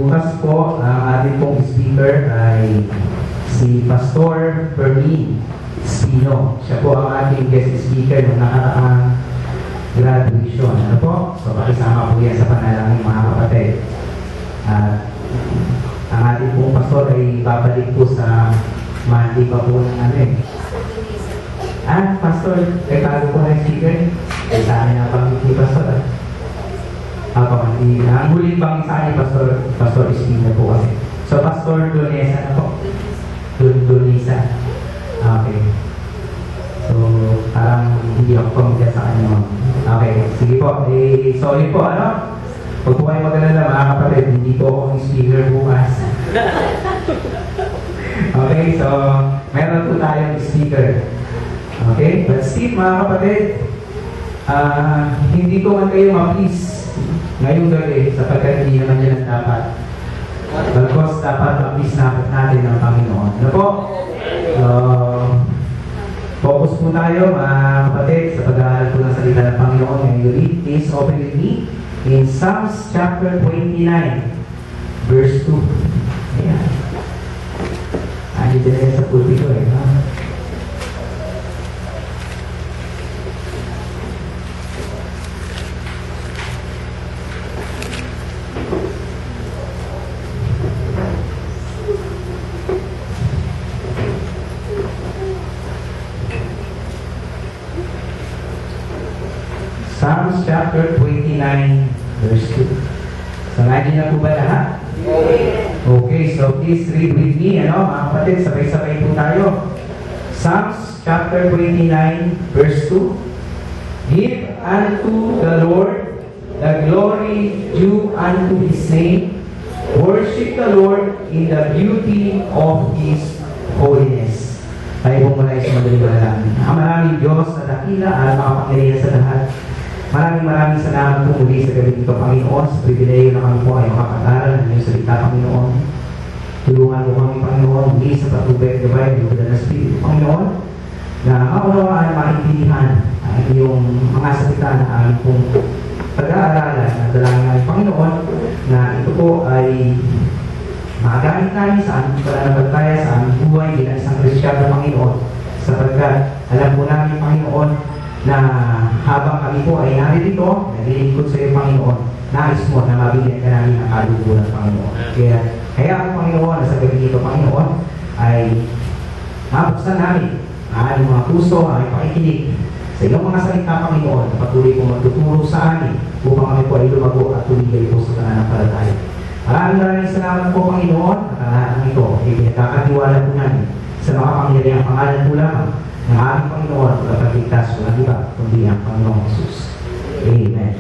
bukas po, ang ating pong speaker ay si Pastor Fermin Espino. Siya po ang ating guest speaker ng nakaraang graduation. Ano po? So, pakisama po yan sa panalangin mga kapatid. At ang ating pong pastor ay babalik po sa Monday pa po ng ano eh. Pastor, tago po na yung speaker. Sa amin na pang ni Pastor. Ang huling bang sa akin, Pastor Espino po kasi. So, Pastor Donesa na po. Donesa. Okay. So, parang hindi ako pamilya sa kanya. Okay, sige po. Sorry po, ano? Huwag po kayo mag-alala mga kapatid, hindi po ako yung speaker bukas. Okay, so, meron po tayong speaker. Okay, but still mga kapatid, hindi ko man kayo ma-please ngayong gabi sapagkat hindi naman yan ang dapat. Bagkos dapat ma-please natin ng Panginoon. Ano po? Focus po tayo mga kapatid sa pag-aaral po ng salita ng Panginoon ngayong gabi. Please open with me in Psalms chapter 29 verse 2. Ayan. Dito na sa pulpito eh. Psalms chapter 29 verse 2. So, natin na po ba lahat? Okay, so please read with me, ano, mga kapatid, sabay-sabay po tayo. Psalms chapter 29 verse 2. Give unto the Lord the glory due unto His name. Worship the Lord in the beauty of His holiness. Tayo po muna sa madaling manalangin. Ang maraming Diyos na dakila at makapangyarihan sa lahat. Maraming salamat po muli sa gabi nito, Panginoon. Sa pribileyo na kami po ay makakataral ng iyong salita, Panginoon. Tulungan mo kami, Panginoon, muli sa patubay at gabay ng Buddha na Spirit, Panginoon, na maunawaan, maintindihan ang iyong mga salita na aming pong pag-aaralan at dalangin namin, Panginoon, na ito po ay magamit namin sa aming pananampalataya, sa aming buhay bilang isang Kristiyano, Panginoon, sapagkat alam po namin, Panginoon, na habang kami po ay naririto, naglilingkod sa iyo, Panginoon, nais mo na mabigyan ka namin ng kaluguran, Panginoon. Kaya ang Panginoon, sa gabi nito, Panginoon, ay mabuksan namin ang aming mga puso, ang aming pakikinig sa iyong mga salita, Panginoon, na patuloy kong magtuturo sa amin upang kami po ay lumago at tumigay po sa pananampalataya. Maraming salamat po, Panginoon, at ang lahat ng ito ay pinagkakatiwala po namin sa makapangyarihang pangalan po lamang ng aming Panginoon at pagligtas ko ng iba kundi ang Panginoong Jesus. Amen.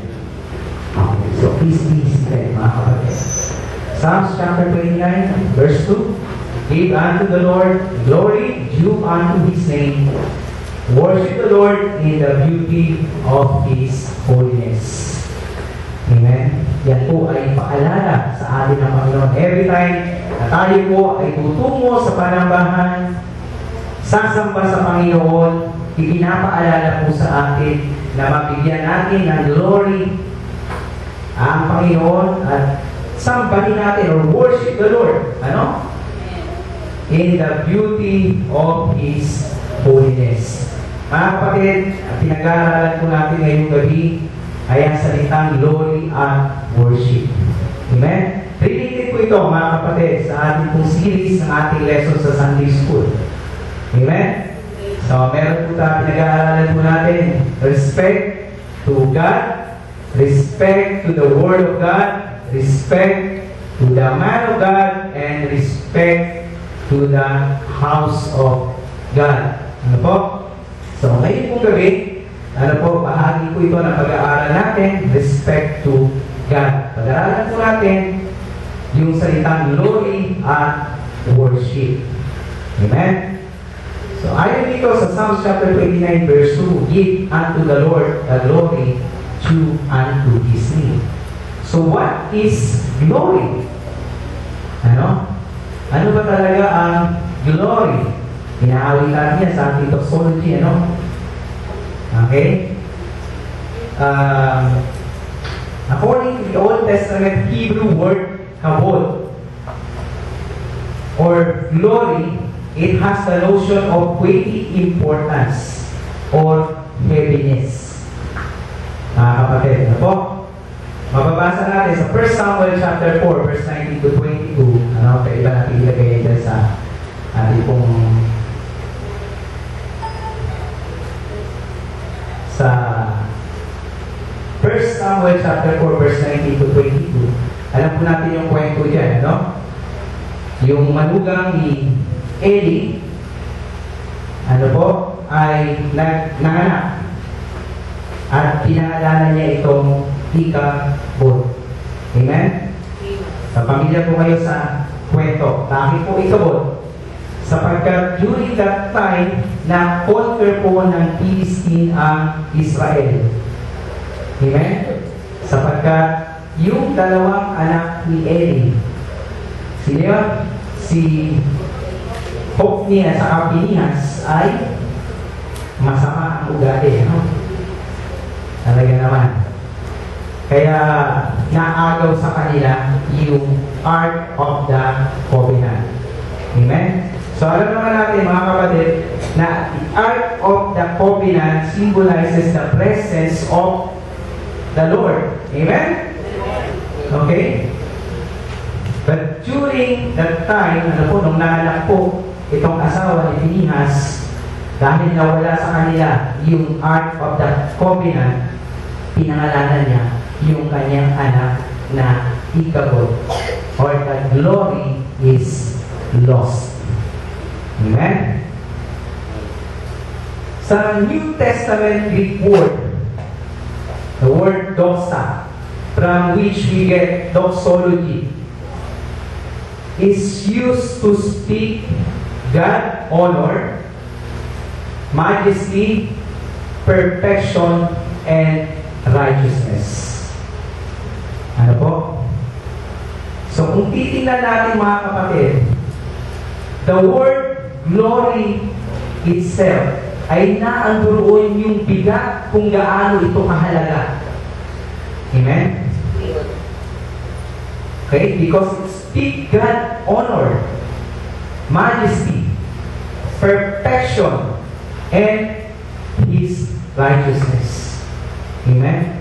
Okay, so please be seated, mga kapatid. Psalms chapter 29 verse 2. Give unto the Lord glory due unto His name. Worship the Lord in the beauty of His holiness. Amen. Yan po ay paalala sa atin ng Panginoon. Every time na tayo po ay tutungo sa panambahan, sasamba sa Panginoon, ipinapaalala po sa atin na mabigyan natin ng glory ang Panginoon at sambahin natin or worship the Lord. Ano? In the beauty of His holiness. Mga kapatid, pinag-aaralan po natin ngayong gabi ay ang salitang glory at worship. Amen? Related po ito, mga kapatid, sa ating pong series ng ating lesson sa Sunday School. Amen? So, meron po tayo, pinag-aaralan po natin, respect to God, respect to the Word of God, respect to the man of God, and respect to the house of God. Ano po? So, ngayon pong gabi, ano po, bahagi po ito ng pag-aaral natin, respect to God. Pag-aaralan po natin yung salitang glory at worship. Amen? So, ayon dito sa Psalms chapter 29 verse 2, give unto the Lord the glory due unto His name. So, what is glory? Ano? Ano ba talaga ang glory? Inaawitan niya sa ating doxology, ano? Okay? According to the Old Testament Hebrew word kabod or glory, it has the notion of weighty importance or heaviness. Mga kapatid, ano po? Mababasa natin sa 1 Samuel chapter 4, verse 19 to 22. Ano, kaya iba natin ilagay dyan sa ating pong sa 1 Samuel chapter 4, verse 19 to 22. Alam po natin yung kwento dyan, ano? Yung manugang ni Eli, ano po, ay nanganak at pinangalanan niya itong Ikabod. Amen? Sa pamilya po kayo sa kwento. Bakit po Ikabod? Sapagkat during that time, na-conquer po ng Philistine ang Israel. Amen? Sapagkat yung dalawang anak ni Eli, sino yun? Si Hofni at saka Pinihas ay masama ang ugali. No? Talaga naman. Kaya naagaw sa kanila yung Ark of the Covenant. Amen? So alam naman natin mga kapatid na the Ark of the Covenant symbolizes the presence of the Lord. Amen? Okay? But during that time, ano po, nung nanganak po itong asawa ni Pinihas, dahil nawala sa kanila yung Ark of the Covenant, pinangalanan niya yung kanyang anak na Ikabod, or the glory is lost. Amen? Sa New Testament Greek word, the word doxa, from which we get doxology, is used to speak God, honor, majesty, perfection, and righteousness. Ano po? So kung titingnan natin mga kapatid, the word glory itself ay naanduroon yung bigat kung gaano ito kahalaga. Amen? Okay? Because it speaks God honor, majesty, perfection, and His righteousness. Amen?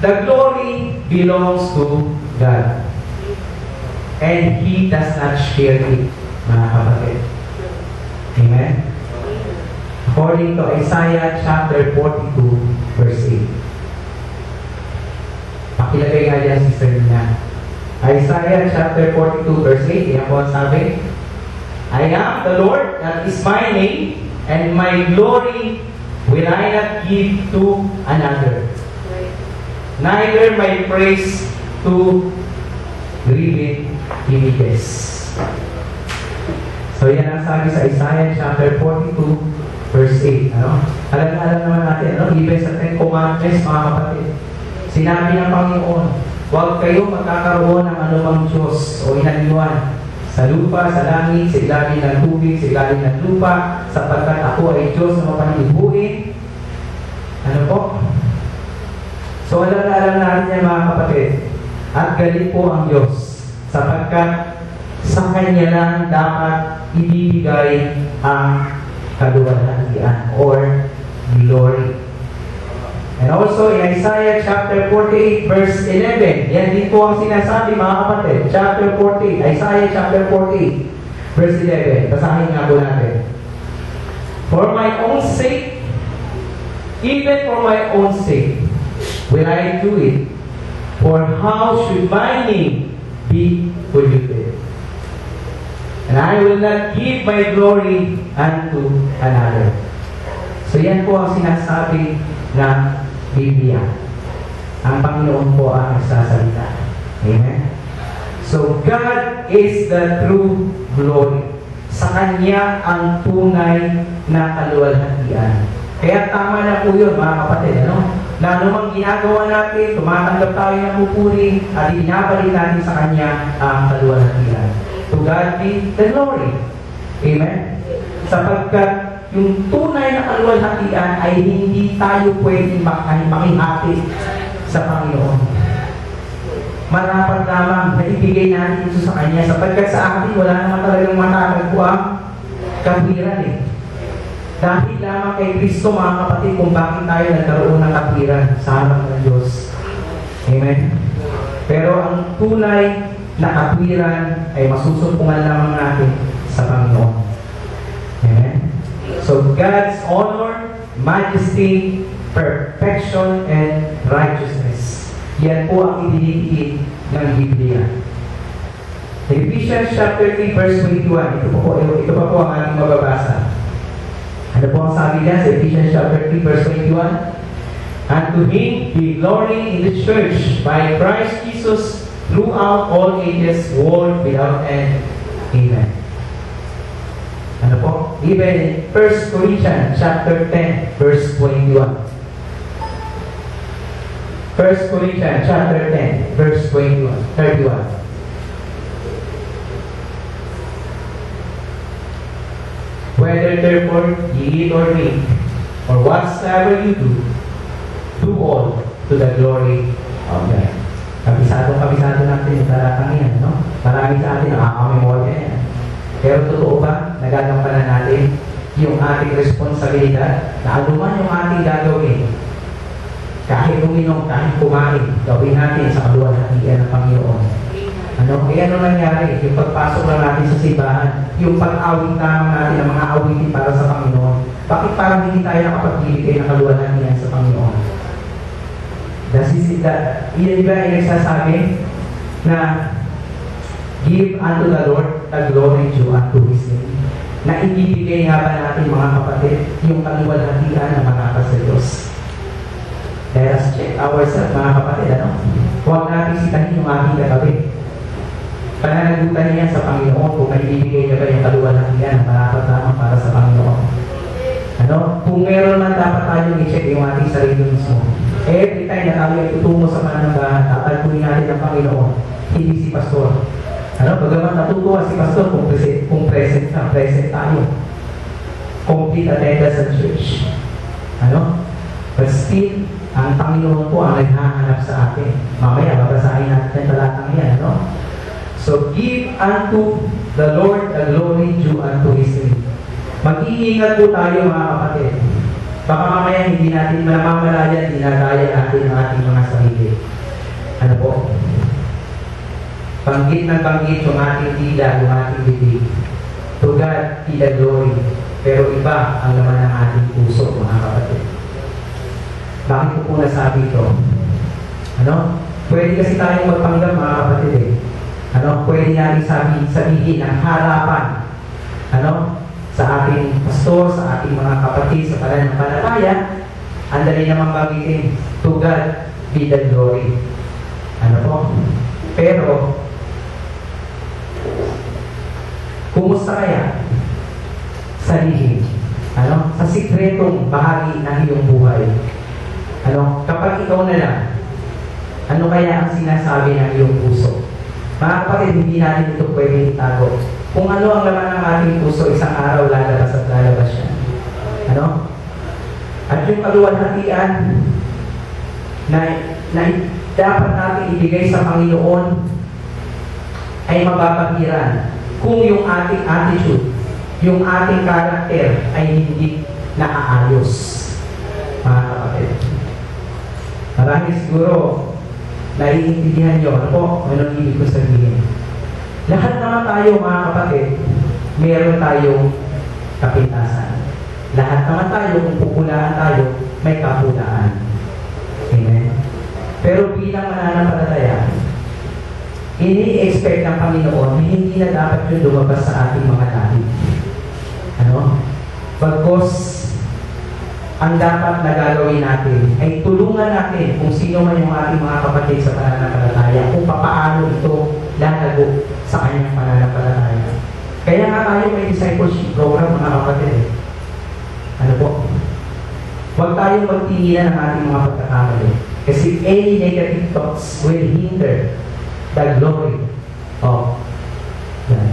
The glory belongs to God. And He does not share it, mga kapatid. Amen? According to Isaiah chapter 42, verse 8. Pakilagay nga dyan, Sister Nina. Isaiah chapter 42, verse 8. Yan po ang sabi. I am the Lord, that is my name, and my glory will I not give to another. Neither my praise to graven images. So yan ang sabi sa Isaiah chapter 42, verse 8. Ano? Alam naman natin, ano? Even sa Ten Commandments, mga kapatid, sinabi ng Panginoon, huwag kayo magkakaroon ng anumang Diyos o inaniwan sa lupa, sa langit, sa ilalim ng tubig, sa ilalim ng lupa, sapagkat ako ay Diyos na mapanibuhin. Ano po? So alam natin yan mga kapatid, at galing po ang Diyos, sapagkat sa Kanya lang dapat ibibigay ang kaluwalhatian or glory. And also in Isaiah chapter 48 verse 11, yan din po ang sinasabi mga kapatid. Chapter 48, Isaiah chapter 48 verse 11. Basahin nga po natin. For my own sake, even for my own sake, will I do it. For how should my name be polluted? And I will not give my glory unto another. So yan po ang sinasabi ng Biblia. Ang Panginoon po ang nagsasalita. Amen? So God is the true glory. Sa Kanya ang tunay na kaluwalhatian. Kaya tama na po yun mga kapatid. Ano? Na anumang ginagawa natin, tumatanggap tayo ng pupuri at ibinabalik natin sa Kanya ang kaluwalhatian. To God be the glory. Amen? Sapagkat yung tunay na kaluwalhatian ay hindi tayo pwedeng makihati sa Panginoon. marapat lamang na ibigay natin ito sa Kanya, sapagkat sa atin wala naman talagang matatagpo ang katwiran eh. Dahil lamang kay Kristo, mga kapatid, kung bakit tayo nagkaroon ng katwiran sa harap ng Diyos. Amen? Pero ang tunay na katwiran ay masusumpungan lamang natin sa Panginoon. Amen? So God's honor, majesty, perfection, and righteousness. Yan po ang idinidiin ng Biblia. Ephesians chapter 3 verse 21. Ito pa po ang ating mababasa. Ano po ang sabi niya sa Ephesians chapter 3 verse 21? And to Him be glory in the church by Christ Jesus throughout all ages, world without end. Amen. Ano po? Even in 1 Corinthians chapter 10 verse 21. 1 Corinthians chapter 10 verse 31. Whether therefore ye eat or drink, or whatsoever you do, do all to the glory of God. Kabisado natin yung talatang yan, no? Marami sa atin nakakamemorya yan. Pero totoo ba, nagagampanan natin yung ating responsibilidad na anuman yung ating gagawin, kahit uminom, kahit kumain, gawin natin sa kaluwalhatian ng Panginoon. Ano nangyari? Yung pagpasok lang natin sa simbahan, yung pag-awit naman natin ng mga awitin para sa Panginoon. Bakit parang hindi tayo nakapagbibigay ng kaluwalhatian sa Panginoon? Iyan ba ay nagsasabi na give unto the Lord the glory due unto His name. Na ibibigay nga ba natin, mga kapatid, yung kaluwalhatian na marapat sa Diyos? Let us check ourselves, mga kapatid, ano? Huwag natin sitahin yung ating katabi. Pananagutan niya sa Panginoon kung naibibigay niya ba yung kaluwalhatian na marapat lamang para sa Panginoon. Ano? Kung meron man, dapat tayong i-check yung ating sarili mismo. Every time na tayo ay tutungo sa pananambahan, tatalpunin natin ang Panginoon, hindi si Pastor. Ano? Bagaman natutuwa si Pastor kung present tayo. Complete attendance sa church. Ano? But still, ang Panginoon po ang naghahanap sa atin. Mamaya, babasahin natin ang talatang yan, ano? So, give unto the Lord the glory due unto His name. Mag-iingat po tayo, mga kapatid. Baka mamaya hindi natin namamalayan, dinadaya natin ang ating mga sarili. Ano po? Banggit ng banggit yung ating dila, yung ating bibig. To God be the glory. Pero iba ang laman ng ating puso, mga kapatid. Bakit ko po nasabi ito? Ano? Pwede kasi tayong magpanggap, mga kapatid eh. Ano? Pwede natin sabihin ang harapan. Ano? Sa ating pastor, sa ating mga kapatid, sa pananampalataya, ang dali namang bagitin, to God be the glory. Ano po? Pero, kumusta kaya sa lihim? Ano? Sa sikretong bahagi ng iyong buhay. Ano? Kapag ikaw na lang, ano kaya ang sinasabi ng iyong puso? Mga kapatid, hindi natin ito pwedeng itago. Kung ano ang laman ng ating puso, isang araw lalabas at lalabas siya. Ano? At yung kaluwalhatian na dapat natin ibigay sa Panginoon ay mababagiran kung yung ating attitude, yung ating karakter ay hindi naaayos. Mga kapatid. Marami siguro naiintindihan nyo, ano po? Anong ibig ko sabihin? Lahat naman tayo, mga kapatid, meron tayong kapintasan. Lahat naman tayo, kung pupulaan tayo, may kapulaan. Amen? Pero bilang mananampalataya, ini-expect ng Panginoon na hindi na dapat yung lumabas sa ating mga lahi. Ano? Pagkos, ang dapat na gagawin natin ay tulungan natin kung sino man yung ating mga kapatid sa pananampalataya, kung papaano ito lalago sa kanyang pananampalataya. Kaya nga tayo may discipleship program, mga kapatid. Ano po? Huwag tayong magtingilan ng ating mga pagkakamali. Kasi any negative thoughts will hinder the glory of God.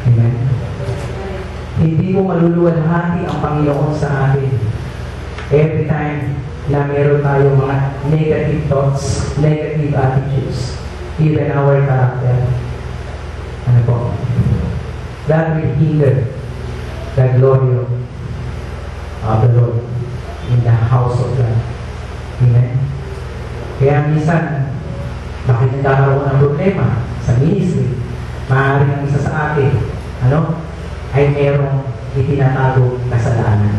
Amen? Hindi mo maluluwalhati ang Panginoon sa atin. Every time na meron tayong mga negative thoughts, negative attitudes, even our character. Ano po? That will hinder the glory of the Lord in the house of God. Amen? Kaya minsan, bakit nagkakaroon ng problema sa ministry? Maaaring ang isa sa atin, ay merong itinatago kasalanan.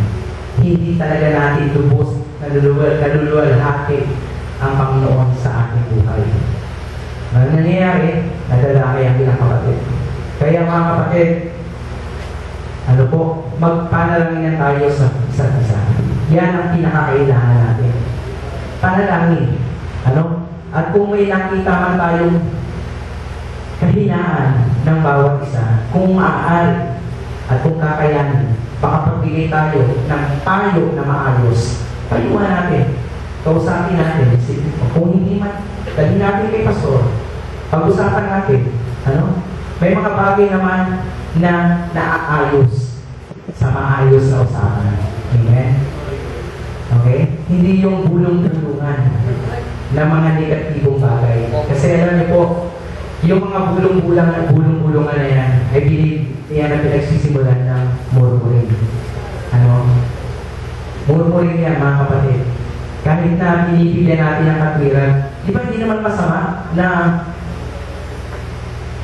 Hindi talaga natin lubos, kaluluwalhati ang Panginoon sa ating buhay. Ang nangyayari, nadadamay ang ilang kapatid. Kaya mga kapatid, magpanalangin tayo sa isa't isa. Yan ang pinakakailangan natin. Panalangin. At kung may nakita man tayong kahinaan ng bawat isa, kung maaari at kung kakayanin, baka pagbigay tayo ng payo na maayos, payuhan natin, kausapin natin, kung hindi man, dali natin kay pastor, pag-usapan natin, may mga bagay naman na naaayos sa maayos na usapan. Amen? Okay? Hindi yung bulong-bulungan na mga negatibong bagay. Kasi alam niyo po, yung mga bulong-bulungan na yan, I believe, yan ang pinagsisimulan ng murmuring. Murmuring yan, mga kapatid. Kahit na pinipigyan natin ang katwiran, di ba hindi naman masama na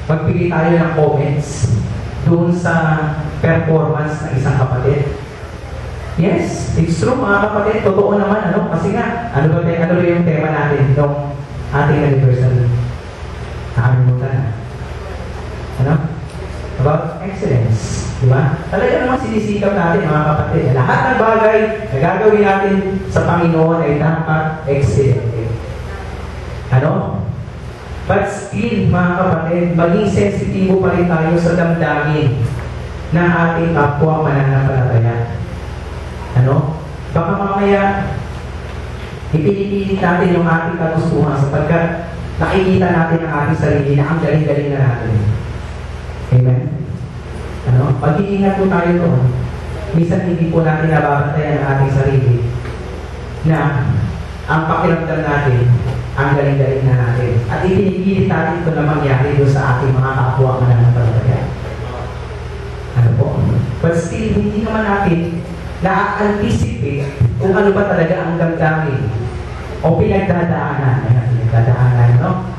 magbigay tayo ng comments doon sa performance ng isang kapatid? Yes, it's true mga kapatid, totoo naman, kasi nga, ano ba yung tema natin nung ating anniversary? Nakalimutan na. About excellence. Diba? Talaga naman sinisikap natin mga kapatid. Lahat ng bagay na gagawin natin sa Panginoon ay dapat excellent. But still, mga kapatid, maging sensitibo pa rin tayo sa damdamin ng ating kapwa mananampalataya. Baka mamaya, ipinipilit natin yung ating kagustuhan sapagkat nakikita natin ang ating sarili na ang galing-galing na natin. Amen? Pag-iingat po tayo doon. Minsan hindi po natin nababantayan ang ating sarili na ang pakiramdam natin, ang galing-galing na natin. At ipinipilit natin ito na mangyari doon sa ating mga kapwa mananampalataya. But still, hindi naman natin na-anticipate kung ano ba talaga ang damdamin o pinagdadaanan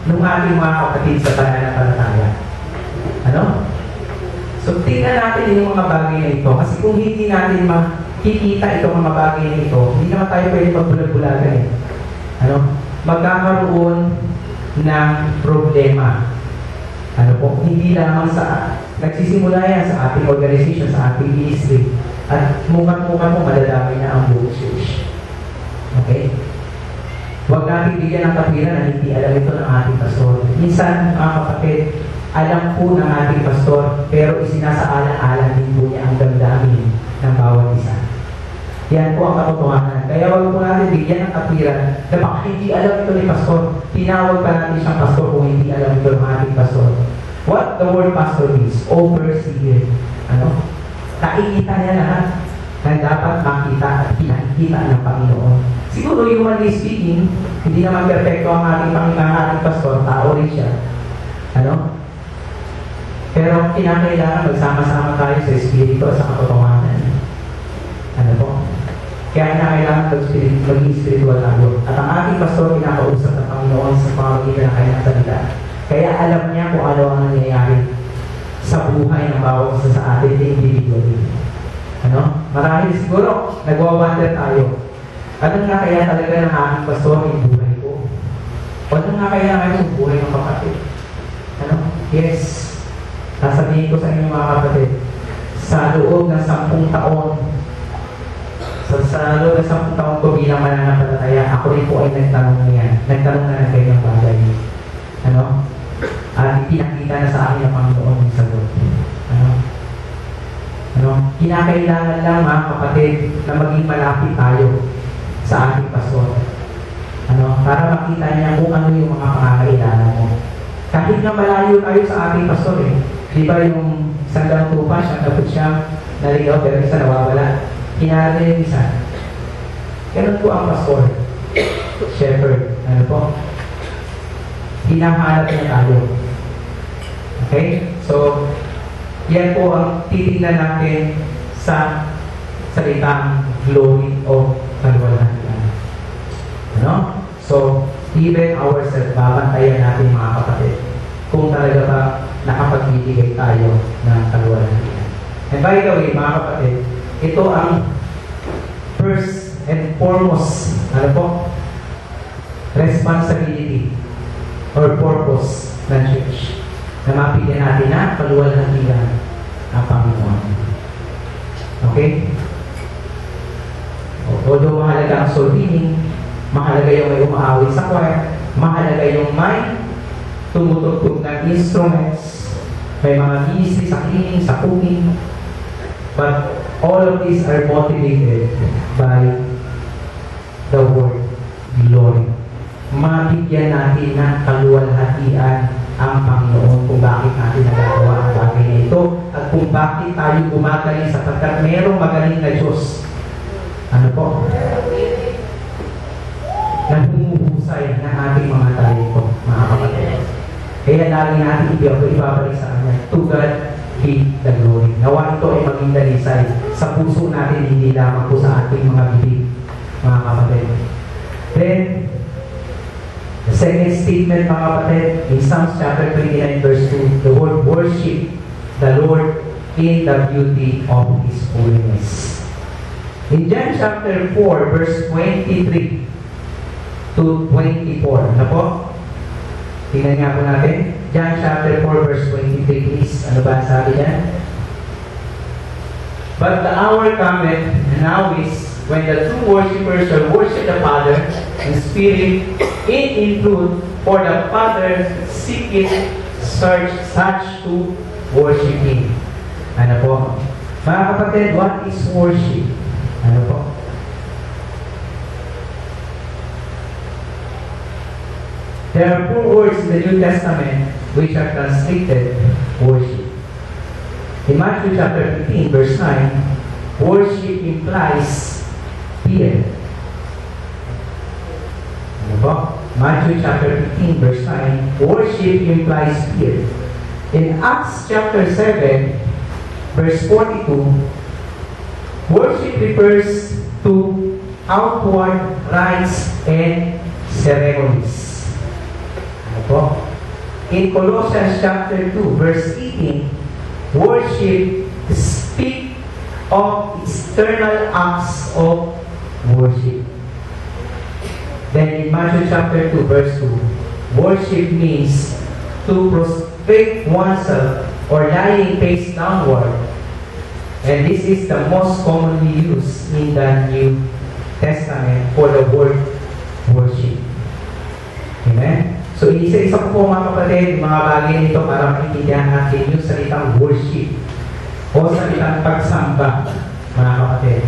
nung ating mga kapatid sa pananampalataya. So, tingnan natin yung mga bagay na ito. Kasi kung hindi natin makikita itong mga bagay na ito, hindi naman tayo pwede magbulag-bulagan. Magkakaroon ng problema. Hindi lamang nagsisimula yan sa ating organization, sa ating ministry. At mukhang-mukhang mo, madadami na ang buong church. Okay? Huwag natin bigyan ng katwiran na hindi alam ito ng ating pastor. Minsan, mga kapatid, alam po ng ating pastor, pero isinasaalang-alang din po niya ang damdamin ng bawat isa. Yan po ang katotohanan. Kaya huwag po natin bigyan ng katwiran na baka hindi alam ito ni pastor. Tinawag pa natin siyang pastor kung hindi alam ito ng ating pastor. What the word pastor means? Overseer. Nakikita niya lahat na dapat makita at pinakikita ng Panginoon. Siguro, humanly speaking, hindi naman perfecto ang ating pastor, tao rin siya. Pero kinakailangan magsama-sama tayo sa Espiritu at sa katotohanan. Kaya kinakailangan maging spiritual tayo. At ang ating pastor, kinakausap ng Panginoon sa pamamagitan ng kanyang salita. Kaya alam niya kung ano ang nangyayari sa buhay ng bawat isa sa atin individually. Marahil siguro, nagwawander tayo. Ano nga kaya talaga ng aking pastor yung buhay ko? Ano nga kaya ngayon yung buhay ng kapatid? Yes. Sasabihin ko sa inyo mga kapatid, sa loob ng 10 taon, sa loob ng 10 taon ko bilang mananampalataya, ako rin po ay nagtanong niyan. Nagtanong na ng kanyang bagay. At pinakita na sa akin ang Panginoon yung sagot. Kinakailangan lang mga kapatid na maging malapit tayo sa ating pastor. Para makita niya kung ano yung mga pangangailangan mo. Kahit na malayo tayo sa ating pastor Di ba yung sandang tupa, siyang tapos siya naligaw pero isa nawawala. Kinala yung isa. Ganun po ang pastor. Shepherd. Ano po? Hinahanap niya tayo. Okay? So, yan po ang titignan natin sa salitang glory o kaluwalhatian. Ano? So, even ourselves, babantayan natin mga kapatid kung talaga ba nakapagbibigay tayo ng kaluwalhatian. And by the way, mga kapatid, ito ang first and foremost, ano po? Responsibility or purpose ng church. Na mapigyan natin na kaluwalhatian ang Panginoon. Okay? Although mahalaga ang soul winning, mahalaga yung may umaawit sa choir, mahalaga yung may tumutugtog ng instruments, may mga ministry sa cleaning, sa cooking, but all of these are motivated by the word glory. Mabigyan natin ng kaluwalhatian ang Panginoon kung bakit natin nagagawa ang bagay na ito at kung bakit tayo gumagaling sapagkat merong magaling na Diyos. Ano po? Naghuhusay ng ating mga talento, mga kapatid. Kaya lagi natin ibabalik sa Kanya. To God be the glory. Nawa ito ay maging dalisay sa puso natin, hindi lamang po sa ating mga bibig, mga kapatid. Then, the second statement, mga kapatid, in Psalms chapter 29, verse 2, the word worship the Lord in the beauty of His holiness. In John chapter 4, verse 23 to 24, ano po? Tingnan nga po natin. John chapter 4, verse 23, please. Ano ba sabi niya? But the hour cometh, and now is, when the true worshippers shall worship the Father in spirit and in truth, for the Father seeketh such to worship Him. Ano po? Mga kapatid, what is worship? Ano po? There are two words in the New Testament which are translated worship. In Matthew chapter 15, verse 9, worship implies fear. Ano po? Matthew chapter 15, verse 9, worship implies fear. In Acts chapter 7, verse 42, worship refers to outward rites and ceremonies. Ano po? In Colossians chapter 2, verse 18, worship speak of external acts of worship. Then in Matthew chapter 2, verse 2, worship means to prostrate oneself or lying face downward. And this is the most commonly used in the New Testament for the word worship. Amen? So, isa-isa po mga kapatid, mga bagay nito para maintindihan natin yung salitang worship o salitang pagsamba, mga kapatid.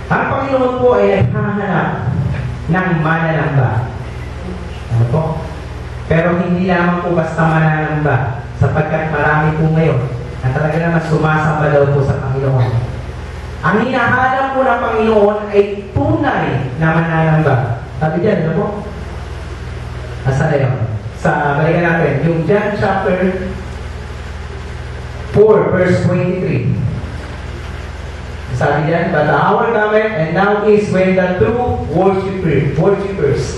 Ang Panginoon po ay naghahanap ng mananamba. Ano po? Pero hindi lamang po basta mananamba, sapagkat marami po ngayon na talaga naman sumasamba daw po sa Panginoon. Ang hinahanap po ng Panginoon ay tunay na mananamba. Sabi dyan, ano po? Asa na yun? Balikan natin, yung John chapter 4, verse 23. Sabi dyan, but the hour cometh, and now is when the true worshippers,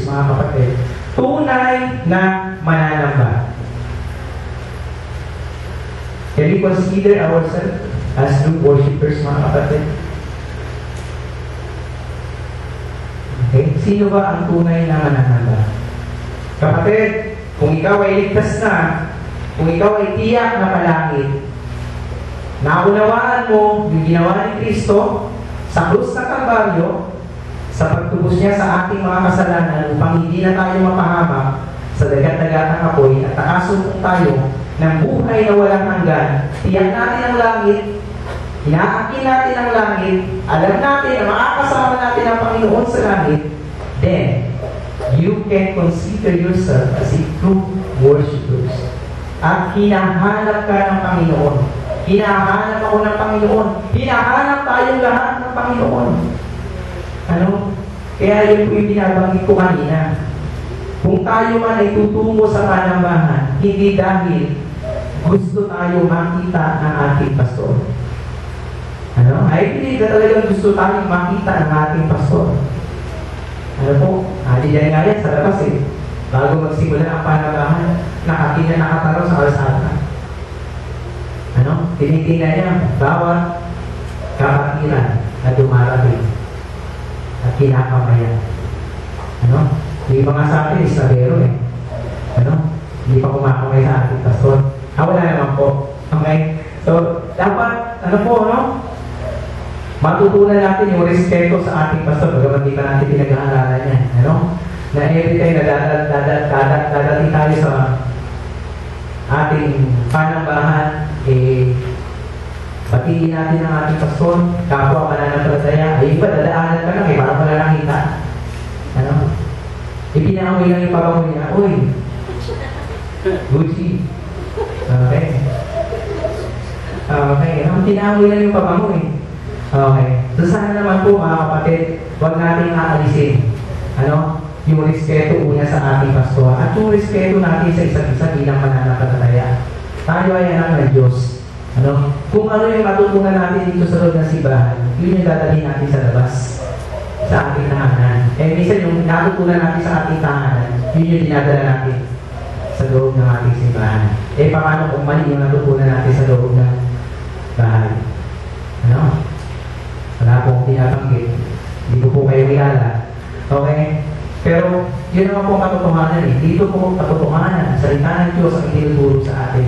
mga kapatid, tunay na mananamba. Can we consider ourselves as true worshippers, mga kapatid? Okay? Sino ba ang tunay na mananamba? Kapatid, kung ikaw ay ligtas na, kung ikaw ay tiyak na malangit, naunawaan mo yung ginawa ni Kristo sa krus ng Kalbaryo, sa pagtubos niya sa ating mga kasalanan upang hindi na tayo mapahamak sa dagat-dagatang apoy at nakasumpong tayo ng buhay na walang hanggan, tiyak natin ang langit, inaakin natin ang langit, alam natin na makakasama natin ang Panginoon sa langit, then, you can consider yourself as a true worshippers. At hinahanap ka ng Panginoon. Hinahanap ako ng Panginoon. Hinahanap tayong lahat ng Panginoon. Ano? Kaya yun po yung binabanggit ko kanina. Kung tayo man ay tutungo sa panambahan, hindi dahil gusto tayo makita ng ating pastor. Ano? I believe na talagang gusto tayong makita ng ating pastor. Ano po? Diyan nga yan sa labas eh. Bago magsimula ang panambahan, nakataro sa kalsada. Ano? Tinitingnan niya bawat kapatiran na dumarating at kinakamayan. Ano? Yung mga sa atin, isabero eh. Ano? Hindi pa kumakamay sa ating pastor. Wala naman po. Okay? So, dapat, ano po, no? Matutunan natin yung respeto sa ating pastor. Bagaman di pa natin pinag-aaralan yan. Ano? Na every time na dadating tayo sa ating panambahan, batiin natin ang ating pastor, kapwa mananampalataya, ay iba, dadaanan ka lang, parang wala nakita. Ano? Ipinaamoy lang yung pabango niya, uy, Gucci. Okay. Okay, pinaamoy lang yung pabango eh. Okay. So sana naman po mga kapatid, huwag natin aalisin. Ano? Yung respeto una sa ating pastor at yung respeto natin sa isa't isa bilang mananampalataya. Tayo ay anak ng Diyos. Ano? Kung ano yung matutunan natin dito sa loob ng simbahan, yun yung dadalhin natin sa labas, sa ating tahanan. Minsan yung natutunan natin sa ating tahanan, yun yung dinadala natin sa loob ng ating simbahan. Paano kung mali yung natutunan natin sa loob ng bahay? Ano? Wala pong tinatanggit. Hindi ko po kayo kilala. Okay? Pero, yun naman po katotohanan eh. Dito po katotohanan, salita ng Diyos ang tinuturo sa atin.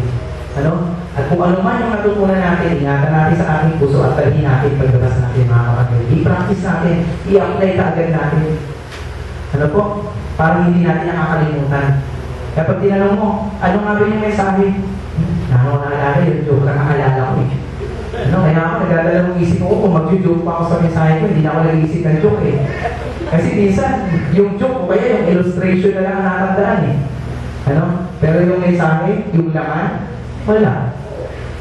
Ano? At kung ano man yung natutunan natin, ingatan natin sa ating puso at talhin natin paglabas natin mga kapatid. I-practice natin, i-apply kaagad natin. Ano po? Parang hindi natin nakakalimutan. Kapag tinanong mo, ano nga ba yung mensahe? Naalala yung joke na nakalala ko eh. Ano? Kaya ako nagdadalawang isip ko kung mag-joke pa ako sa mensahe ko, hindi na ako nag-iisip ng joke eh. Kasi minsan, yung joke o kaya yung illustration na lang ang nakatandaan eh. Ano? Pero yung mensahe, yung laman, wala.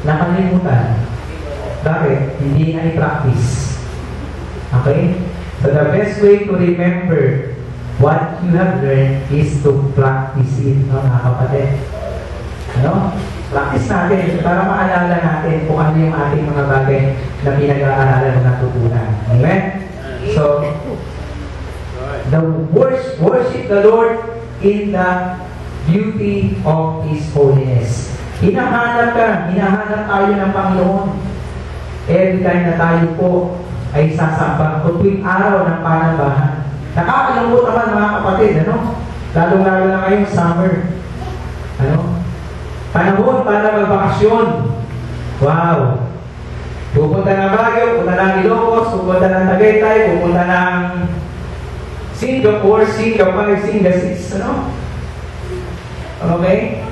Nakalimutan. Bakit? Hindi na i-practice. Okay? So the best way to remember what you have learned is to practice it, no, mga kapatid. Ano? Practice natin para maalala natin kung ano yung ating mga bagay na pinag-aaralan o natutunan. Amen? So, worship the Lord in the beauty of His holiness. Hinahanap tayo ng Panginoon. Every time na tayo po ay sasamba o tuwing araw ng panambahan. Nakakalungkot naman mga kapatid, ano? Lalo-lalo na ngayong summer. Ano? Panahon para magbakasyon. Wow! Pupunta ng Baguio, pupunta ng Ilocos, pupunta ng Tagaytay, pupunta ng Singapore, Singapore, ano? Okay?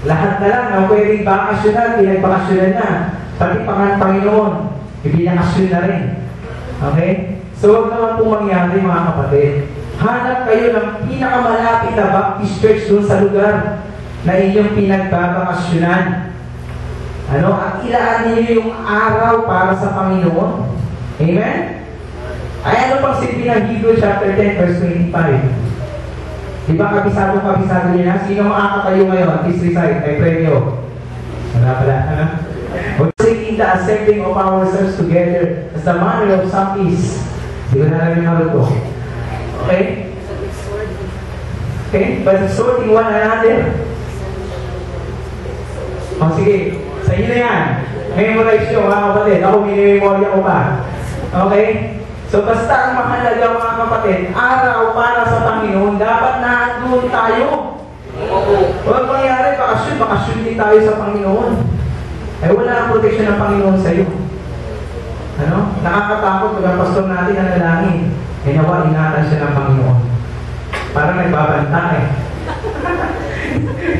Lahat na lang na pwedeng bakasyonan, pinagbakasyonan na. Pati Panginoon, ibinakasyon na rin. Okay? So, huwag naman po mangyari mga kapatid. Hanap kayo ng pinakamalapit na Baptist Church doon sa lugar na inyong pinagbabakasyonan. Ano? At ilaan niyo yung araw para sa Panginoon. Amen? Ay, ano pang silbi ng Hebrews chapter 10, verse 25? Diba kabisado niyo na? Sino makakatayo ngayon? Please recite. May premyo. Wala pala. We're seeking the assembling of ourselves together as the manner of some is. Di ko na lang yung maluto. Okay? Okay? But exhorting one another. O sige. Sa inyo na yan. Memorize nyo, mga kapatid. Ako, minimemorya ko pa. Okay? So basta ang mahalaga mga kapatid, araw para sa Panginoon, dapat nandun tayo. Huwag mangyari, bakasyon din tayo sa Panginoon. Ay wala ang protection ng Panginoon sa iyo. Ano? Nakakatakot pag ang pastor natin ang lalangin. Nawa, ingatan siya ng Panginoon. Parang nagbabanta eh.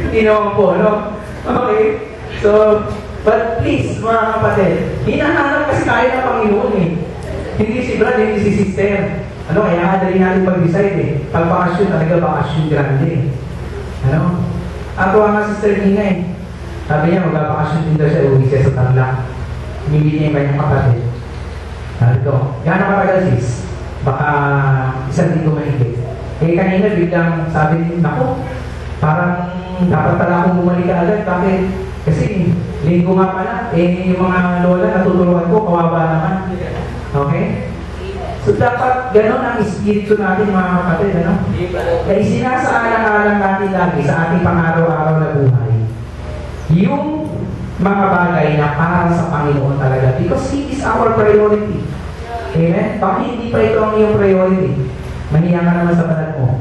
Hindi naman po, no? Okay? So, but please, mga kapatid, hinahanap kasi tayo ng Panginoon eh. Hindi si Brad, hindi si sister. Ano, kaya dali natin pag-decide eh. Pag-bakasyon, talaga bakasyon grande eh. Ano? Ako ang sister Nina eh. Sabi niya, magbabakasyon din daw siya, uwi siya sa Tarlac. Hindi niya yung kanyang kapatid. Sabi ko, gano'ng katagal sis? baka isang linggo mahigit. Eh kanina biglang sabi niyo, naku, parang dapat pala akong bumalik agad. Bakit? Kasi linggo nga pala, yung mga lola natutulungan ko, kawawa naman. Okay? So dapat gano'n ang espiritu natin mga kapatid, ano? Kaya sinasaalang-alang natin lagi sa ating pang-araw-araw na buhay yung mga bagay na para sa Panginoon talaga, because He is our priority. Amen? Bakit hindi pa ito ang iyong priority? Mahiya ka naman sa balat mo.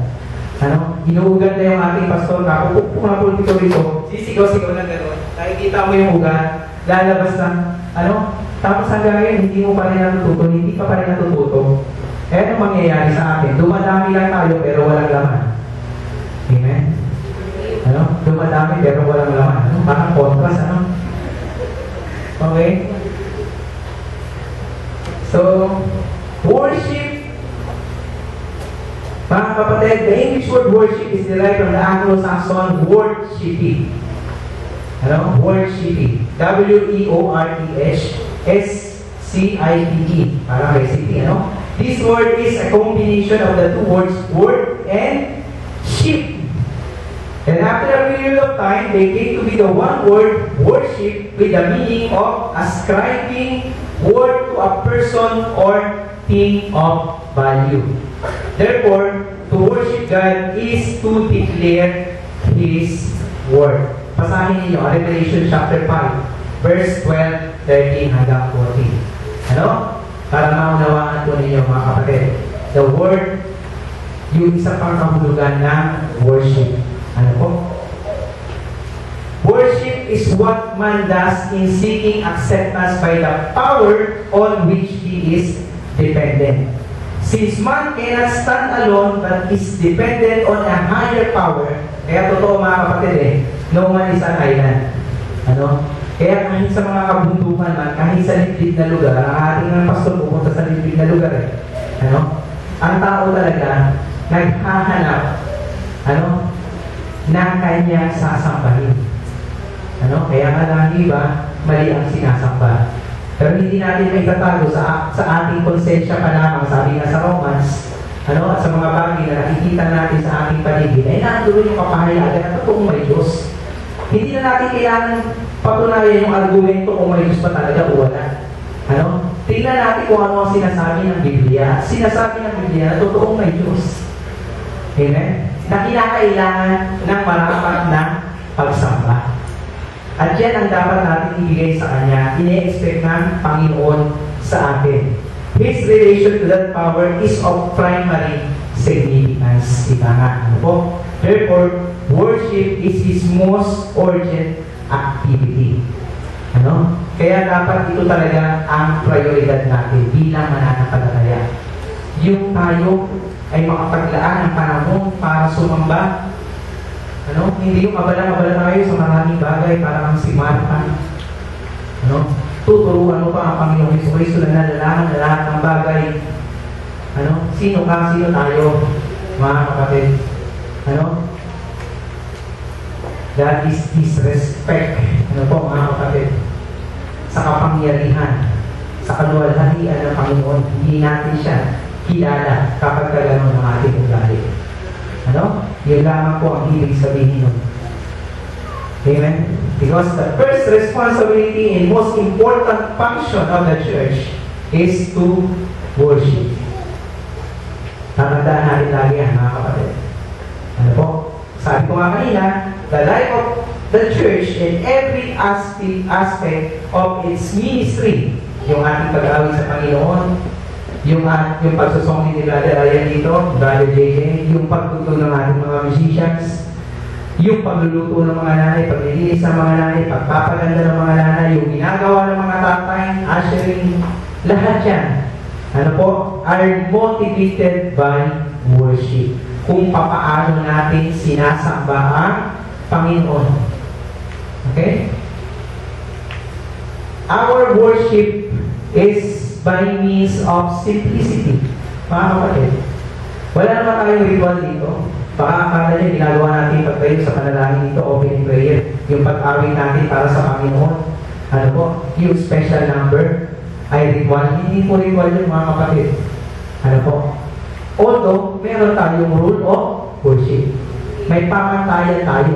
Ano? Inuugat na yung ating pastor ka. Kung pumapulpito rito, sisigaw-sigaw na gano'n. Nakikita mo yung ugat, lalabas na, ano? Tapos hanggang ngayon, hindi mo pa rin natututo, hindi ka pa rin natututo. Eh, anong mangyayari sa atin? Dumadami lang tayo pero walang laman. Amen? Ano? Dumadami pero walang laman. Ano? Parang contrast, ano? Okay? So, worship, mga kapatid, the English word worship is derived from the Anglo-Saxon word shipping. Ano? Worshiping. W-E-O-R-T-S-C-I-P-E. Parang recipe, ano? This word is a combination of the two words, word and ship. And after a period of time, they came to be the one word, worship, with the meaning of ascribing word to a person or thing of value. Therefore, to worship God is to declare His word. Pasahin ninyo, Revelation chapter 5, verse 12, 13 hanggang 14. Ano? Para maunawaan po ninyo mga kapatid. The word, yung isa pang kahulugan ng worship. Ano po? Worship is what man does in seeking acceptance by the power on which he is dependent. Since man cannot stand alone but is dependent on a higher power, kaya totoo mga kapatid no man is an island. Ano? Kaya kahit sa mga kabundukan man, kahit sa liblib na lugar, ang ating ng pastor pupunta sa liblib na lugar ano? Ang tao talaga naghahanap ng kanyang sasambahin. Ano? Kaya nga lang iba, mali ang sinasamba. Pero hindi natin may tatago sa ating konsensya pa lamang, sabi nga sa Romans, at sa mga bagay na nakikita natin sa ating paligid, ay nandoon yung kapahayagan na totoong may Diyos. Hindi na natin kailangan patunayan yung argumento kung may Diyos pa talaga o wala. Tingnan natin kung ano ang sinasabi ng Biblia. Sinasabi ng Biblia na totoong may Diyos. Amen? Na kinakailangan ng marapat na pagsamba. At yan ang dapat natin ibigay sa Kanya. Ine-expect ng Panginoon sa atin. His relation to that power is of primary significance. Ika nga. Ano po? Therefore, worship is His most urgent activity. Ano? Kaya dapat ito talaga ang prioridad natin bilang mananampalataya. Yung tayo ay makapaglaan ng panahon para sumamba. Hindi yung abala-abala tayo sa maraming bagay para kang si Martha. Tuturuan mo pa ang Panginoong Jesucristo na nalalaman na lahat ng bagay. Sino ka, sino tayo, mga kapatid. That is disrespect. Po, mga kapatid. Sa kapangyarihan, sa kaluwalhatian ng Panginoon, hindi natin siya kilala kapag kagano'n ng ating ugali. Yun lamang po ang ibig sabihin nun. Amen? Because the first responsibility and most important function of the church is to worship. Tatandaan natin lagi yan, mga kapatid. Ano po? Sabi ko nga kanina, the life of the church in every aspect of its ministry, yung ating pag-awit sa Panginoon, yung pagsusong ni Brother Ryan dito, Brother JJ, yung pagtutulong ng ating mga musicians, yung pagluluto ng mga nanay, paglilinis ng mga nanay, pagpapaganda ng mga nanay, yung ginagawa ng mga tatay, ushering, lahat yan, are motivated by worship. Kung papaano natin sinasamba ang Panginoon. Okay? Our worship is by means of simplicity. Mga kapatid, wala naman tayong ritual dito. Baka akala niyo ginagawa natin pagtayo sa panalangin dito, opening prayer, yung pag-awit natin para sa Panginoon. Yung special number ay ritual. Hindi po ritual yun, mga kapatid. Ano po? Although, meron tayong rule of worship. May pamantayan tayo.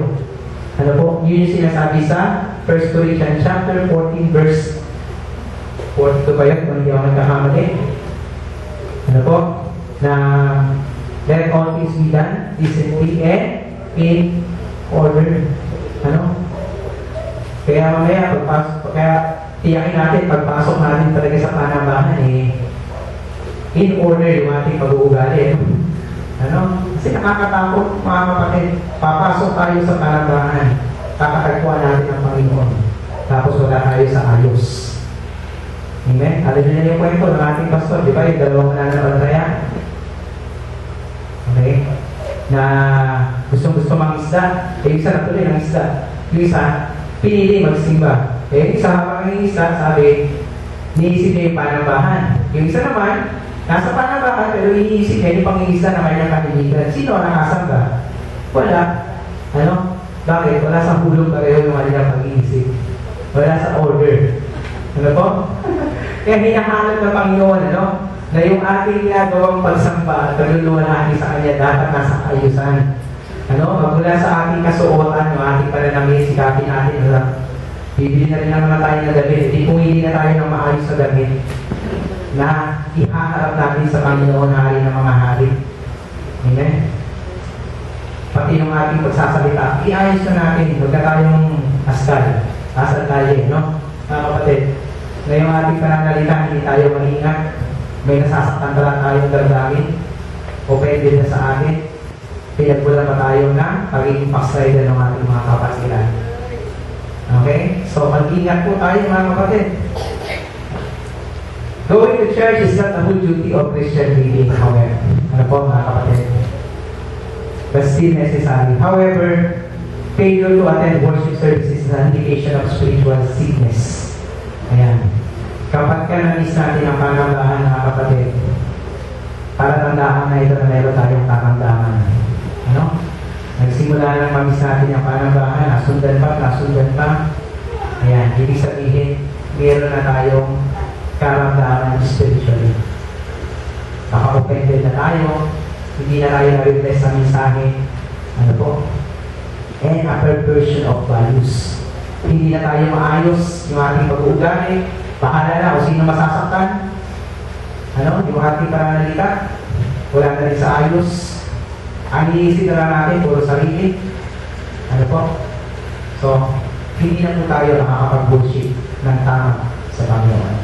Ano po? Yun yung sinasabi sa 1 Corinthians chapter 14 verse 42 ba yun? Kung hindi ako nagkakamali. Ano po? Na let all things be done decently and in order. Ano? Kaya mamaya, kaya tiyakin natin, pagpasok natin talaga sa panambahan, in order yung ating pag-uugali. Ano? Kasi nakakatakot, mga kapatid, papasok tayo sa panambahan, kakatagpuan natin ang Panginoon, tapos wala tayo sa ayos. Amen? Alam niyo na yung kwento ng ating pastor, di ba? Yung dalawang nananampalataya. Okay? Na gustong-gusto mangisda, yung isa natuloy ng isda. Yung isa, pinili magsimba. Yung isa habang ng isda, sabi, niisip niya yung panambahan. Yung isa naman, nasa panambahan, pero iniisip niya yung pangingisda na kanyang kaniligan. Sino ang nakasamba? Wala. Ano? Bakit? Wala sa hulong pareho yung kanyang pag-iisip. Wala sa order. Ano po? Kaya hinahanap ng Panginoon, ano? Na yung ating ginagawang pagsamba at kaluluwalhati sa Kanya dapat nasa kaayusan. Ano? Magmula sa ating kasuotan, yung ating pananamit, sikapin natin, ano? Bibili na rin naman tayo ng damit. Hindi pumili na tayo ng maayos na damit na ihaharap natin sa Panginoon, hari ng mga hari. Amen? Pati yung ating pagsasalita, iayos na natin. Huwag na tayong asal. Asal tayo, no? Mga kapatid, na yung ating pananalita, hindi tayo maingat. May nasasaktan pala tayong damdamin o pwede na sa atin. Pinagbulan pa tayo na pagiging backslider ng ating mga kapatiran. Okay? So, mag-ingat po tayo mga kapatid. Going to church is not the whole duty of Christian living, however. Ano po mga kapatid? But still necessary. However, failure to attend worship services is an indication of spiritual sickness. Ayan. Kapag ka na-miss natin ang panambahan, mga kapatid, para tandaan na ito na meron tayong karamdaman. Ano? Nagsimula lang ma-miss natin ang panambahan, nasundan pa. Ayan, ibig sabihin, meron na tayong karamdaman spiritually. Naka-offended na tayo, hindi na tayo na-replace sa mensahe. Ano po? And a perversion of values. Hindi na tayo maayos yung ating pag-uugali. Bahala na kung sino masasaktan. Ano? Yung ating pananalita. Wala na rin sa ayos. Ang iisip na lang natin, puro sarili. Ano po? So, hindi na po tayo nakakapag-bullshit ng tama sa Panginoon.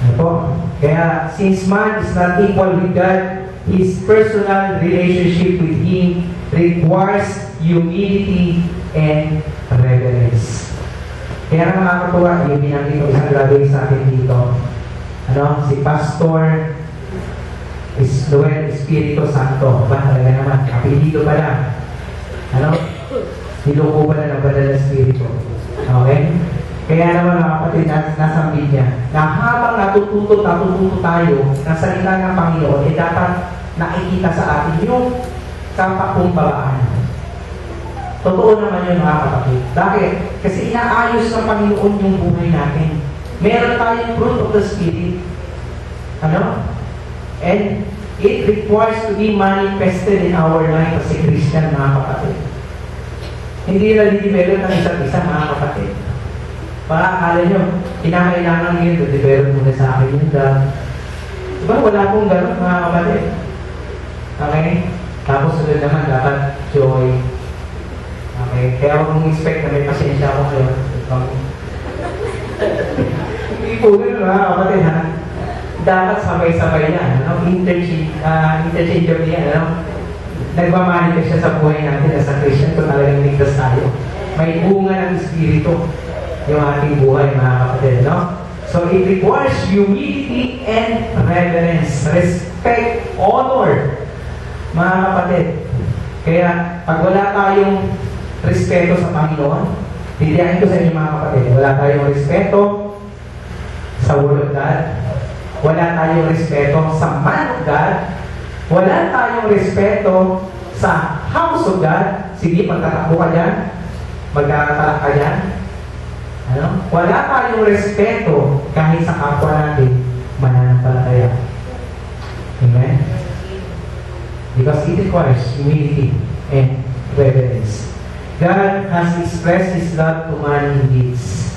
Ano po? Kaya, since man is not equal with God, his personal relationship with Him requires humility and reverence. Kaya nga nakakatuwa, yung binanggit ko isang grabe sa akin dito. Ano? Si Pastor Noel Espiritu Santo. Ba, talaga naman, kapilido pa lang. Ano? Niloko pa na ng banal na Espiritu. Okay? Kaya naman mga kapatid, nasambit niya, na habang natututo tayo ng salita ng Panginoon, dapat nakikita sa atin yung kapakumbabaan. Totoo naman yun mga kapatid. Bakit? Kasi inaayos ng Panginoon yung buhay natin. Meron tayong fruit of the Spirit. Ano? And it requires to be manifested in our life as a Christian, mga kapatid. Hindi na di-develop ng isa't isa, mga kapatid. Para akala nyo, kinakailangan yun, develop muna sa akin yun. Diba? Wala pong gano'n, mga kapatid. Okay? Tapos sunod naman, dapat joy. Okay, kaya huwag mong expect na may pasensya ako ngayon. Hindi po gano'n mga kapatid, ha? Dapat sabay-sabay yan. Ano? Interchangeable yan. Ano? Nagmamanifest siya sa buhay natin as a Christian kung talagang ligtas tayo. May bunga ng Espiritu yung ating buhay, mga kapatid. No? So, it requires humility and reverence. Respect, honor, mga kapatid. Kaya, pag wala tayong respeto sa Panginoon, titiyakin ko sa inyo mga kapatid, wala tayong respeto sa Word of God, wala tayong respeto sa Man of God, wala tayong respeto sa House of God. Sige, magtatakbo ka dyan, magkakatalak ka dyan. Ano? Wala tayong respeto kahit sa kapwa natin mananampalataya. Amen? Because it requires humility and reverence. God has expressed His love to man in deeds.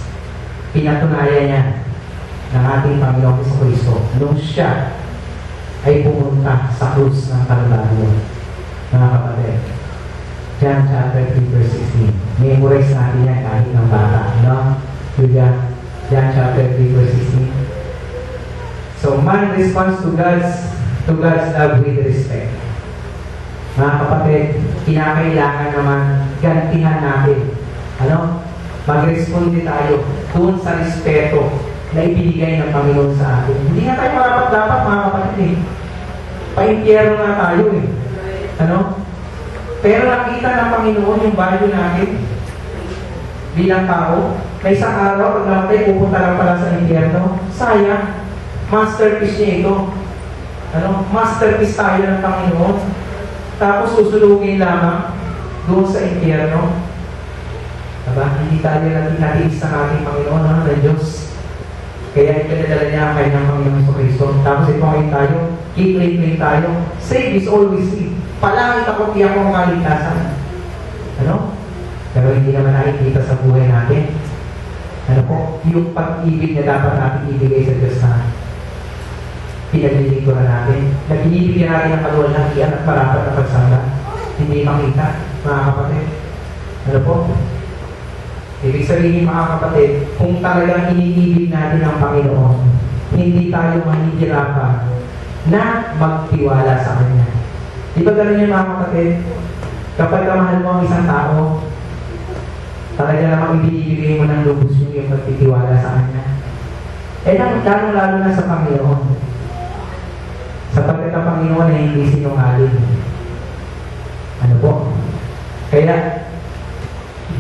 Pinatunayan niya ng ating Panginoong Kristo nung siya ay pumunta sa krus ng Kalbaryo. Mga kapatid, John chapter 3 verse 16. Memorize natin yan kahit ng bata. No? Julia, John chapter 3 verse 16. So man responds to God's love with respect. Mga kapatid, kinakailangan naman gantihan natin. Ano? Mag-responde tayo doon sa respeto na ibinigay ng Panginoon sa atin. Hindi na tayo dapat mga kapatid eh. Pa-impyerno na tayo eh. Ano? Pero nakita ng Panginoon yung value natin bilang tao. May isang araw, pag namatay, pupunta lang pala sa impyerno. Sayang. Masterpiece niya ito. Ano? Masterpiece tayo ng Panginoon. Tapos susulugin lamang doon sa impyerno. Diba? Hindi tayo natiis ng ating Panginoon ng Diyos. Kaya ipinadala niya ang kanyang Panginoon sa Kristo. Tapos ipangin tayo, keep tayo. Save is always save. Palangit ako, tiyak ko ang kaligtasan. Ano? Pero hindi naman nakikita sa buhay natin. Ano po? Yung pag-ibig na dapat natin ibigay sa Diyos na pinaglilingkuran natin. Nagbibigyan natin ng kaluwalhatian at marapat na pagsamba. Hindi makita, mga kapatid. Ano po? Ibig sabihin, mga kapatid, kung talagang iniibig natin ang Panginoon, hindi tayo mahihirapan na magtiwala sa Kanya. Di ba gano'n yun, mga kapatid? Kapag kamahal mo ang isang tao, talaga namang ibibigay mo ng lubos yung pagtitiwala sa Kanya. Eh, lalo na sa Panginoon. Sapagkat ang Panginoon ay hindi sinungaling. Ano po? Kaya,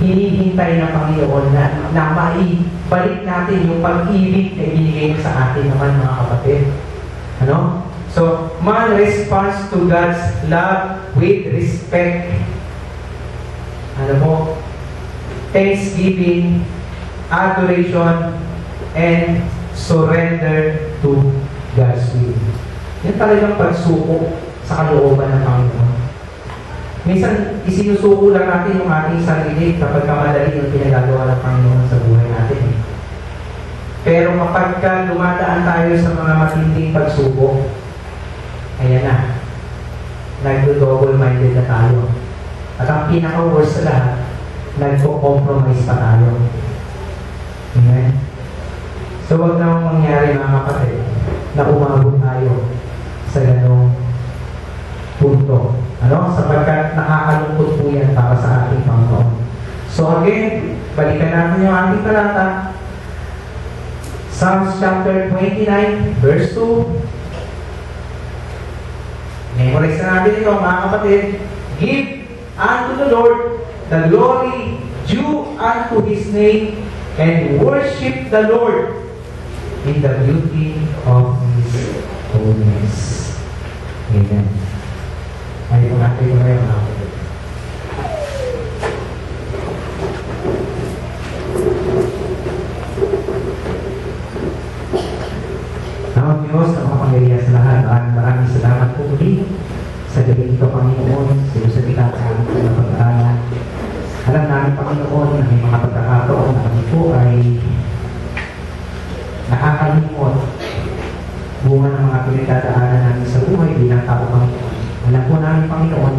hinihintay ng Panginoon na maibalik natin yung pag-ibig na ibinigay sa atin naman, mga kapatid. Ano? So, man responds to God's love with respect. Ano po? Thanksgiving, adoration, and surrender to God's will. Yan talagang pagsuko sa kalooban ng Panginoon. Minsan, isinusuko lang natin yung ating sarili kapag kamadali yung pinagagawa ng Panginoon sa buhay natin. Pero kapag dumadaan tayo sa mga matinding pagsuko, ayan na, nagdo-double-minded na tayo. At ang pinaka-worst sa lahat, nagpo-compromise pa tayo. Amen? So, wag namang mangyari, mga kapatid, na umabot tayo sa ganong punto. Ano? Sapagkat nakakalungkot po yan para sa ating Panginoon. So again, balikan natin yung ating talata. Psalms chapter 29, verse 2. Memorize na natin ito, mga kapatid. Give unto the Lord the glory due unto His name, and worship the Lord in the beauty of His holiness. Amen. Ay, kung natin ko na yung mga kapatid. Ang Diyos na makapangyarihan sa lahat, maraming salamat po muli sa gabi ito, Panginoon, sa iyo sa kita sa aming mga pag-aaral. Alam namin, Panginoon, na may mga pagkakataon na kami po ay nakakalimot bunga ng mga pinagdadaanan namin sa buhay bilang tao, Panginoon. Alam po namin, Panginoon,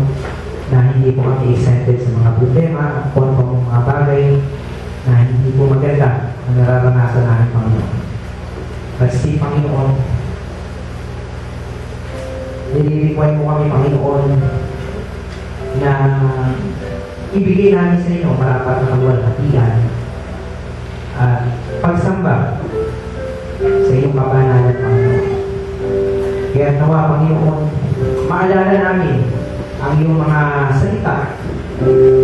na hindi po kami exempted sa mga problema at kung ano mga bagay na hindi po maganda na nararanasan namin, Panginoon. But still, Panginoon, nililikway mo kami, Panginoon, na ibigay namin sa inyo marapat na kaluwalhatian at pagsamba sa iyong kabanalan, Panginoon. Kaya nawa, Panginoon, maalala namin ang iyong mga salita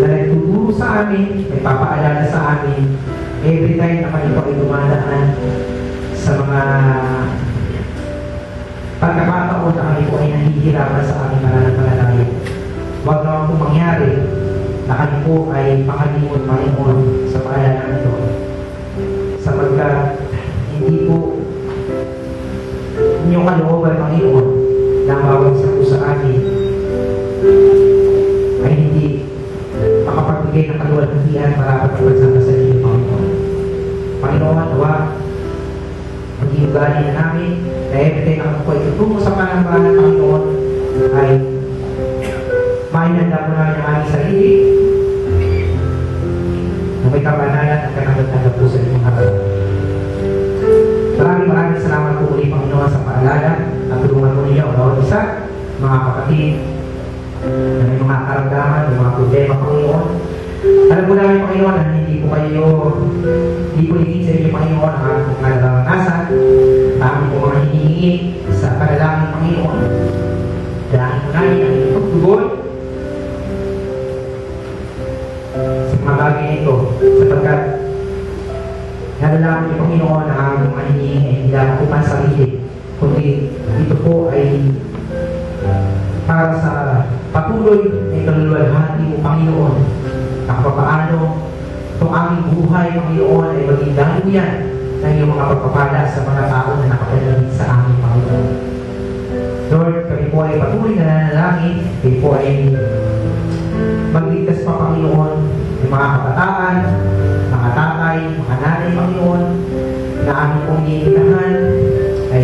na nagtuturo sa amin, nagpapaalala sa amin every time na kami po ay dumadaan sa mga pagkakataon na kami po ay nahihirapan sa aming pananampalataya. Huwag naman po mangyari na kami po ay makalimot, Panginoon, sa paalala nito. Sapagkat hindi po inyong kalooban, Panginoon, na bawat isa po sa atin ay hindi makapagbigay ng kaluwalhatian para pagpapagsama sa inyo, Panginoon. Panginoon, nawa, maging ugali na namin, na everyday na ako po itutungo sa panambahan ng Panginoon, ay mainanda mo namin ang aming sarili, na may kabanayan at kanagad-nagad po sa inyong harap. Maraming salamat po ulit, Panginoon, sa paalala at tulungan mo ninyo, bawat isa, mga kapatid, na may mga karamdaman, may mga problema, Panginoon. Alam po namin, Panginoon, na hindi po higit sa inyo, Panginoon, ang aming mga naranasan, amin po mga hinihingi sa panalangin, Panginoon. Dalangin po namin ang inyong pagtugon sa mga bagay na ito, sapagkat nalalaman niyo, Panginoon, ang aming mga hinihingi ay hindi lamang po man sarili, kundi ito po ay para sa patuloy na ikaluluwalhati mo, Panginoon, na papaano itong aming buhay, Panginoon, ay maging daluyan ng iyong mga pagpapala sa mga tao na nakapanalig sa aming, Panginoon. Lord, kami po ay patuloy na nanalangin, kami po ay magligtas pa, Panginoon, ng mga kabataan, mga tatay, mga nanay, Panginoon, na aming pong iinitahan ay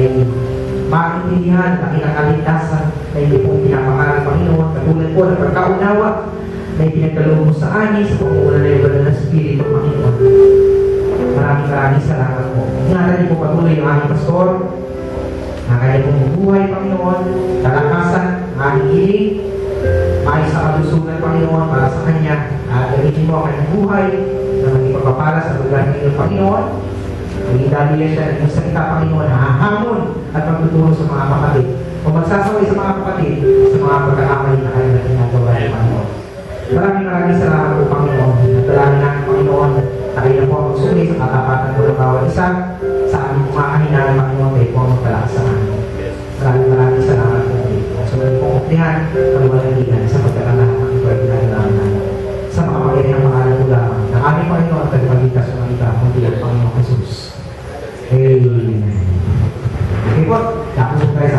maintindihan ang kinakaligtasan na hindi pong pinapangalan, Panginoon, katulad po ng pagkaunawa na ipinagkaloob mo sa amin sa pangunguna na yung banal na Espiritu, Panginoon. Maraming salamat po. Ingatan niyo po patuloy ang aming pastor, na kanya pong buhay, Panginoon, kalakasan, ang aming hiling, maayos sa kalusugan, Panginoon, para sa kanya, at gamitin mo ang kanyang buhay na maging pagpapala sa lugar ng Panginoon. Maging dalihan siya ng iyong salita, Panginoon, na hahamon at magtuturo sa mga kapatid o magsasaway sa mga kapatid sa mga pagkakamali na kayo na ginagawa ng Panginoon. Maraming salamat po, Panginoon. At dalangin namin, Panginoon, na kayo na po ang magsuli sa katapatan mo ng bawat isa